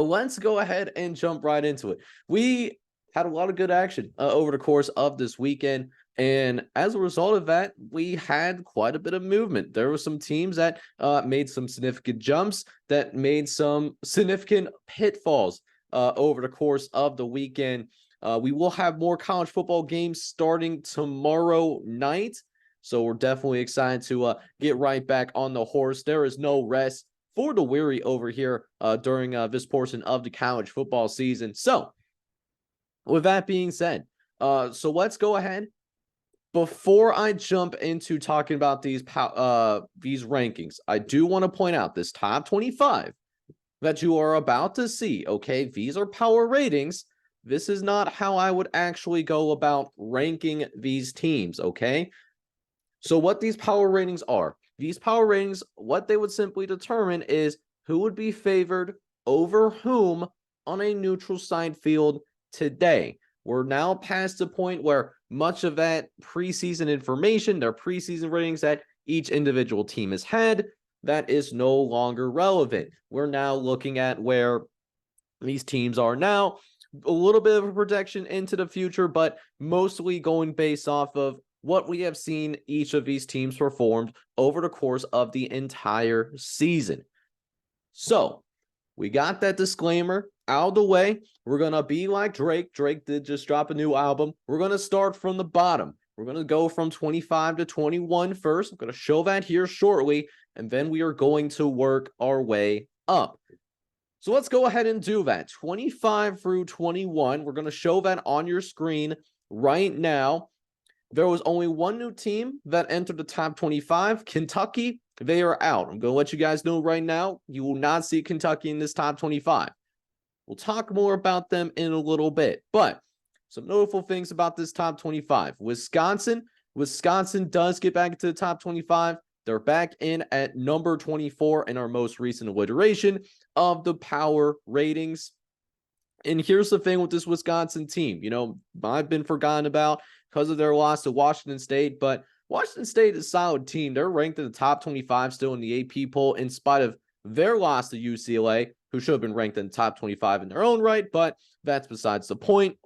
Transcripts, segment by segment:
Let's go ahead and jump right into it. We had a lot of good action over the course of this weekend. And as a result of that, we had quite a bit of movement. There were some teams that made some significant jumps, that made some significant pitfalls over the course of the weekend. We will have more college football games starting tomorrow night. So we're definitely excited to get right back on the horse. There is no rest for the weary over here during this portion of the college football season. So, with that being said, so let's go ahead. Before I jump into talking about these rankings, I do want to point out this top 25 that you are about to see. Okay, these are power ratings. This is not how I would actually go about ranking these teams. Okay, so what these power ratings are, these power ratings, what they would simply determine is who would be favored over whom on a neutral side field today. We're now past the point where much of that preseason information, their preseason ratings that each individual team has had, that is no longer relevant. We're now looking at where these teams are now, a little bit of a projection into the future, but mostly going based off of what we have seen each of these teams performed over the course of the entire season. So we got that disclaimer out of the way. We're going to be like Drake. Drake did just drop a new album. We're going to start from the bottom. We're going to go from 25 to 21 first. I'm going to show that here shortly, and then we are going to work our way up. So let's go ahead and do that. 25 through 21. We're going to show that on your screen right now. There was only one new team that entered the top 25. Kentucky, they are out. I'm going to let you guys know right now, you will not see Kentucky in this top 25. We'll talk more about them in a little bit. But some notable things about this top 25. Wisconsin does get back into the top 25. They're back in at number 24 in our most recent iteration of the power ratings. And here's the thing with this Wisconsin team. You know, I've been forgotten about because of their loss to Washington State, but Washington State is a solid team. They're ranked in the top 25 still in the AP poll in spite of their loss to UCLA, who should have been ranked in the top 25 in their own right, but that's besides the point.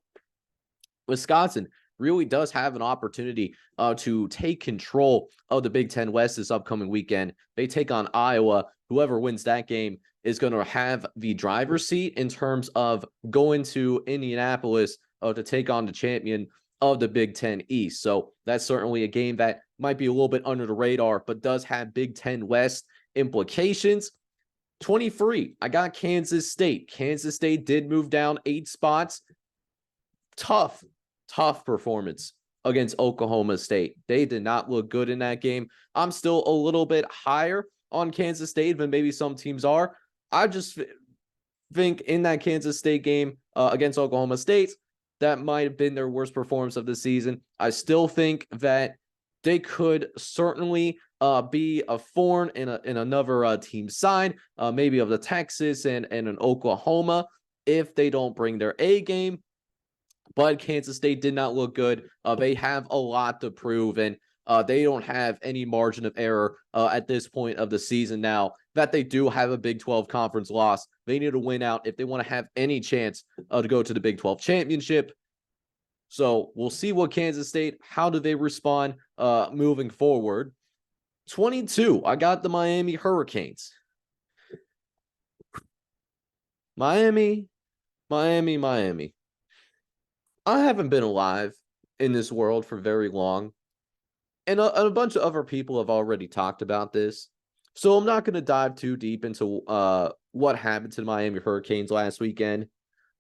Wisconsin really does have an opportunity to take control of the Big Ten West this upcoming weekend. They take on Iowa. Whoever wins that game is going to have the driver's seat in terms of going to Indianapolis to take on the champion of the Big Ten East. So that's certainly a game that might be a little bit under the radar, but does have Big Ten West implications. 23, I got Kansas State. Kansas State did move down 8 spots. Tough performance against Oklahoma State. They did not look good in that game. I'm still a little bit higher on Kansas State than maybe some teams are. I just think in that Kansas State game against Oklahoma State, that might have been their worst performance of the season. I still think that they could certainly be a thorn in another team's side, maybe of the Texas and an Oklahoma, if they don't bring their A game. But Kansas State did not look good. They have a lot to prove, and they don't have any margin of error at this point of the season now that they do have a Big 12 conference loss. They need to win out if they want to have any chance to go to the Big 12 championship. So we'll see what Kansas State, how do they respond moving forward. 22, I got the Miami Hurricanes. Miami. I haven't been alive in this world for very long, and a bunch of other people have already talked about this. So I'm not going to dive too deep into what happened to the Miami Hurricanes last weekend.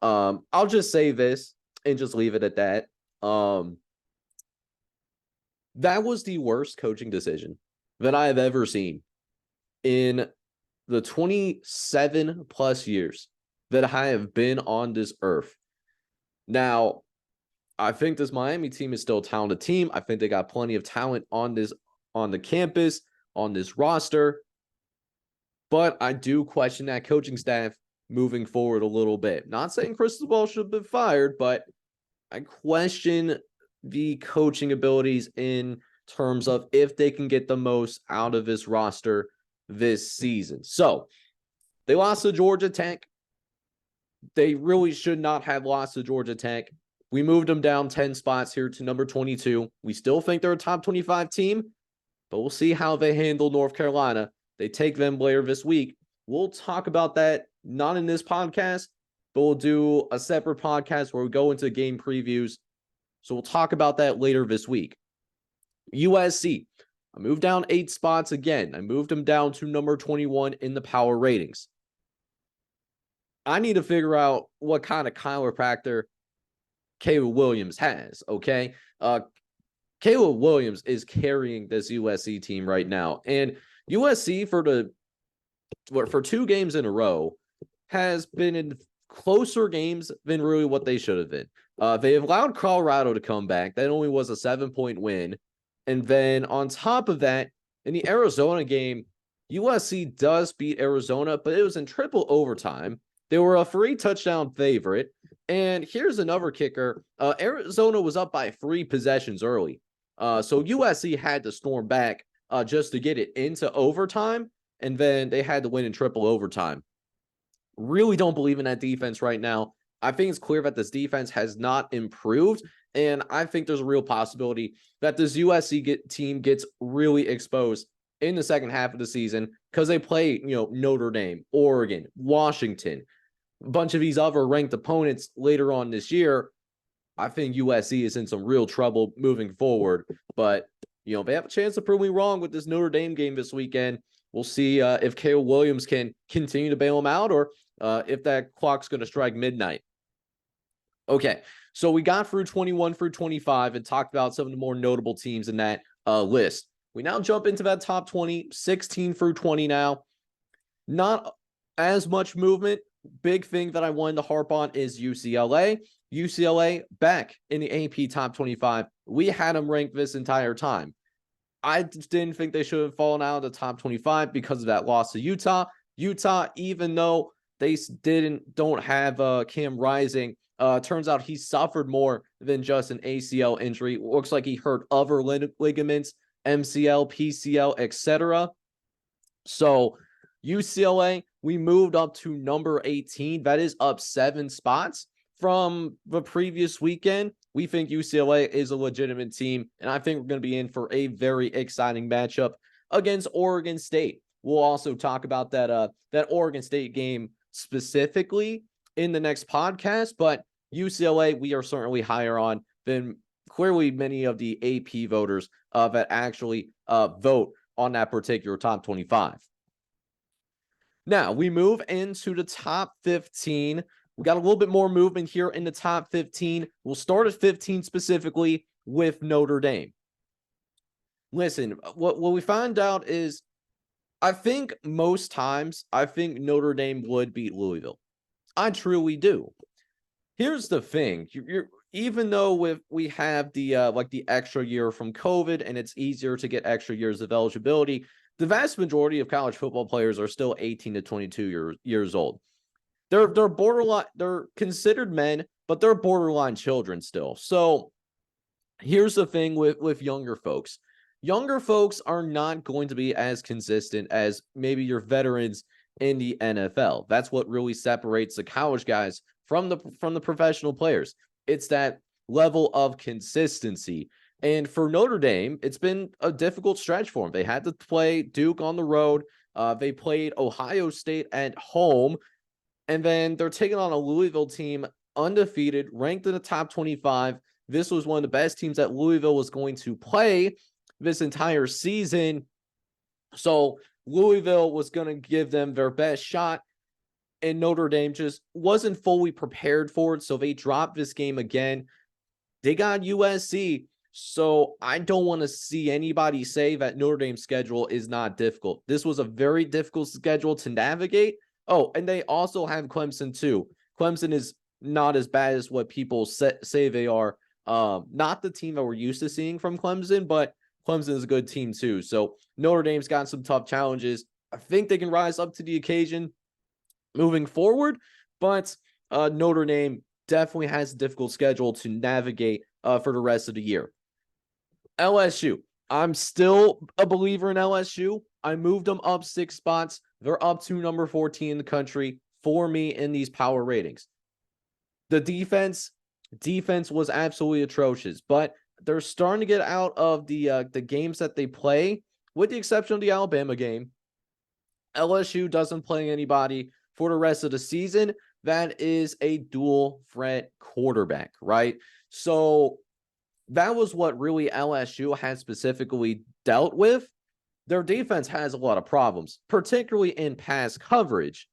I'll just say this and just leave it at that. That was the worst coaching decision that I have ever seen in the 27 plus years that I have been on this earth. Now, I think this Miami team is still a talented team. I think they got plenty of talent on the campus, on this roster. But I do question that coaching staff moving forward a little bit. Not saying Cristobal should have been fired, but I question the coaching abilities in terms of if they can get the most out of this roster this season. So they lost to Georgia Tech. They really should not have lost to Georgia Tech. We moved them down 10 spots here to number 22. We still think they're a top 25 team, but we'll see how they handle North Carolina. They take them later this week. We'll talk about that, not in this podcast, but we'll do a separate podcast where we go into game previews. So we'll talk about that later this week. USC, I moved down 8 spots again. I moved them down to number 21 in the power ratings. I need to figure out what kind of chiropractor Caleb Williams has, okay? Caleb Williams is carrying this USC team right now. And USC for 2 games in a row has been in closer games than really what they should have been. They have allowed Colorado to come back. That only was a 7-point win. And then on top of that, in the Arizona game, USC does beat Arizona, but it was in triple overtime. They were a 3-touchdown favorite. And here's another kicker. Arizona was up by 3 possessions early. So USC had to storm back just to get it into overtime. And then they had to win in triple overtime. Really don't believe in that defense right now. I think it's clear that this defense has not improved. And I think there's a real possibility that this USC team gets really exposed in the second half of the season because they play, Notre Dame, Oregon, Washington, a bunch of these other ranked opponents later on this year. I think USC is in some real trouble moving forward. But, they have a chance to prove me wrong with this Notre Dame game this weekend. We'll see if Caleb Williams can continue to bail them out or if that clock's going to strike midnight. Okay, so we got through 21 through 25 and talked about some of the more notable teams in that list. We now jump into that top 20, 16 through 20 now. Not as much movement. Big thing that I wanted to harp on is UCLA. UCLA back in the AP top 25. We had them ranked this entire time. I just didn't think they should have fallen out of the top 25 because of that loss to Utah. Utah, even though they don't have Cam Rising, turns out he suffered more than just an ACL injury. Looks like he hurt other ligaments, MCL, PCL, etc. So UCLA, we moved up to number 18. That is up 7 spots from the previous weekend. We think UCLA is a legitimate team, and I think we're going to be in for a very exciting matchup against Oregon State. We'll also talk about that Oregon State game specifically in the next podcast, but UCLA we are certainly higher on than clearly many of the AP voters that actually vote on that particular top 25. Now, we move into the top 15. We got a little bit more movement here in the top 15. We'll start at 15 specifically with Notre Dame. Listen, what we found out is I think most times Notre Dame would beat Louisville. I truly do. Here's the thing. Even though we have the extra year from COVID and it's easier to get extra years of eligibility, the vast majority of college football players are still 18 to 22 years old. They're borderline, they're considered men, but they're borderline children still. So here's the thing with younger folks. Younger folks are not going to be as consistent as maybe your veterans in the NFL. That's what really separates the college guys from the professional players. It's that level of consistency. And for Notre Dame, it's been a difficult stretch for them. They had to play Duke on the road. They played Ohio State at home. And then they're taking on a Louisville team, undefeated, ranked in the top 25. This was one of the best teams that Louisville was going to play this entire season. So Louisville was going to give them their best shot. And Notre Dame just wasn't fully prepared for it. So they dropped this game again. They got USC. So I don't want to see anybody say that Notre Dame's schedule is not difficult. This was a very difficult schedule to navigate. Oh, and they also have Clemson too. Clemson is not as bad as what people say they are. Not the team that we're used to seeing from Clemson, but Clemson is a good team too. So Notre Dame's got some tough challenges. I think they can rise up to the occasion moving forward, but Notre Dame definitely has a difficult schedule to navigate for the rest of the year. LSU. I'm still a believer in LSU. I moved them up 6 spots. They're up to number 14 in the country for me in these power ratings. The defense was absolutely atrocious, but they're starting to get out of the games that they play, with the exception of the Alabama game. LSU doesn't play anybody for the rest of the season that is a dual threat quarterback, right? So that was what really LSU has specifically dealt with. Their defense has a lot of problems, particularly in pass coverage.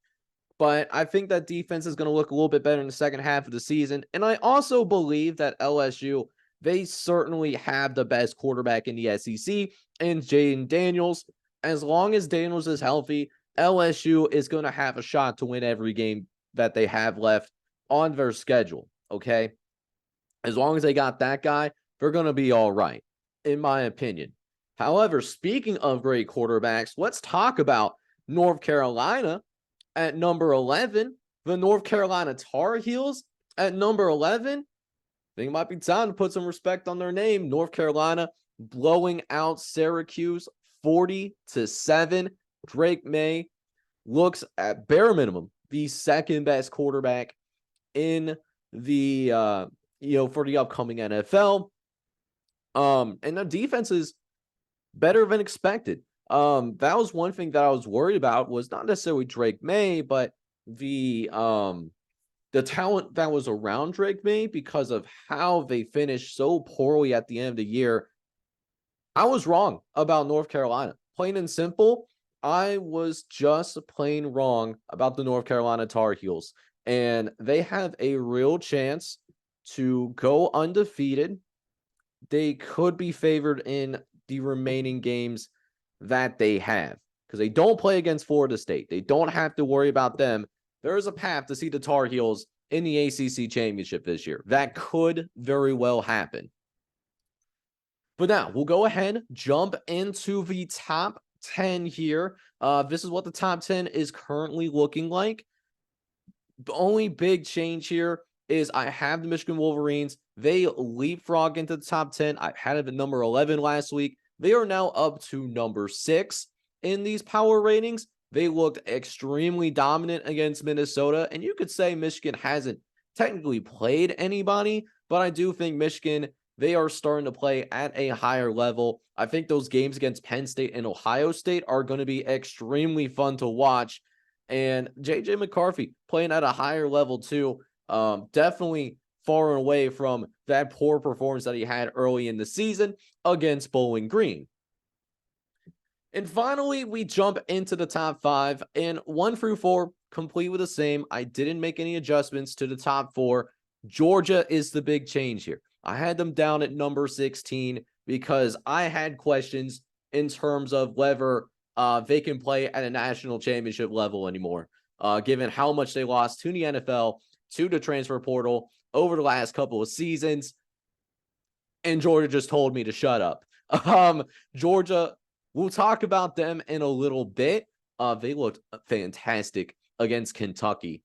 But I think that defense is going to look a little bit better in the second half of the season. And I also believe that LSU, they certainly have the best quarterback in the SEC and Jayden Daniels. As long as Daniels is healthy, LSU is going to have a shot to win every game that they have left on their schedule, okay? As long as they got that guy, they're going to be all right, in my opinion. However, speaking of great quarterbacks, let's talk about North Carolina at number 11. The North Carolina Tar Heels at number 11. I think it might be time to put some respect on their name. North Carolina blowing out Syracuse 40-7. Drake May looks at bare minimum the second best quarterback in the for the upcoming NFL. And the defense is better than expected. That was one thing that I was worried about, was not necessarily Drake May, but the talent that was around Drake May, because of how they finished so poorly at the end of the year. I was wrong about North Carolina. Plain and simple, I was just plain wrong about the North Carolina Tar Heels. And they have a real chance to go undefeated. They could be favored in the remaining games that they have, because they don't play against Florida State. They don't have to worry about them. There is a path to see the Tar Heels in the ACC championship this year. That could very well happen. But now we'll go ahead, jump into the top 10 here. This is what the top 10 is currently looking like. The only big change here is I have the Michigan Wolverines. They leapfrog into the top 10. I had it at number 11 last week. They are now up to number 6 in these power ratings. They looked extremely dominant against Minnesota, and you could say Michigan hasn't technically played anybody, but I do think Michigan, they are starting to play at a higher level. I think those games against Penn State and Ohio State are going to be extremely fun to watch. And J.J. McCarthy playing at a higher level too. Definitely far and away from that poor performance that he had early in the season against Bowling Green. And finally, we jump into the top 5, and 1 through 4 complete with the same. I didn't make any adjustments to the top 4. Georgia is the big change here. I had them down at number 16 because I had questions in terms of whether they can play at a national championship level anymore, given how much they lost to the NFL, to the transfer portal over the last couple of seasons. And Georgia just told me to shut up. Georgia, we'll talk about them in a little bit. They looked fantastic against Kentucky.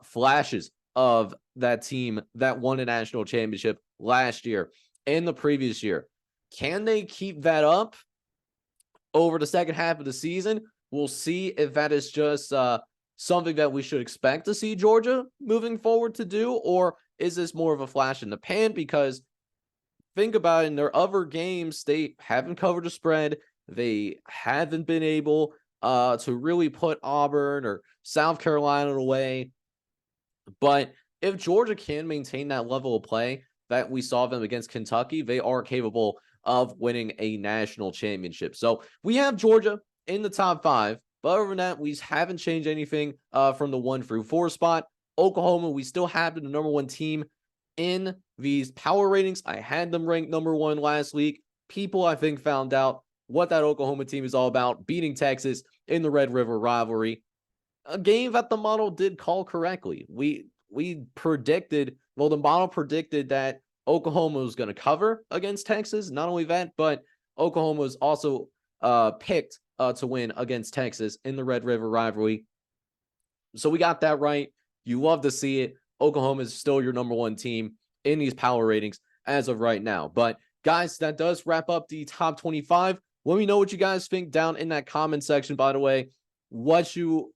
Flashes of that team that won a national championship last year and the previous year. Can they keep that up over the second half of the season? We'll see if that is just something that we should expect to see Georgia moving forward to do, or is this more of a flash in the pan? Because think about it, in their other games, they haven't covered the spread. They haven't been able to really put Auburn or South Carolina away. But if Georgia can maintain that level of play that we saw them against Kentucky, they are capable of winning a national championship. So we have Georgia in the top 5. But other than that, we haven't changed anything from the 1 through 4 spot. Oklahoma, we still have the number 1 team in these power ratings. I had them ranked number 1 last week. People, I think, found out what that Oklahoma team is all about, beating Texas in the Red River rivalry. A game that the model did call correctly. We predicted, well, the model predicted that Oklahoma was going to cover against Texas. Not only that, but Oklahoma was also picked to win against Texas in the Red River rivalry. So we got that right. You love to see it. Oklahoma is still your number 1 team in these power ratings as of right now. But guys, that does wrap up the top 25. Let me know what you guys think down in that comment section. By the way, do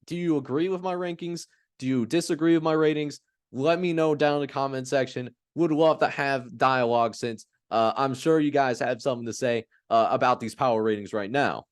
you agree with my rankings? Do you disagree with my ratings? Let me know down in the comment section. Would love to have dialogue since I'm sure you guys have something to say about these power ratings right now.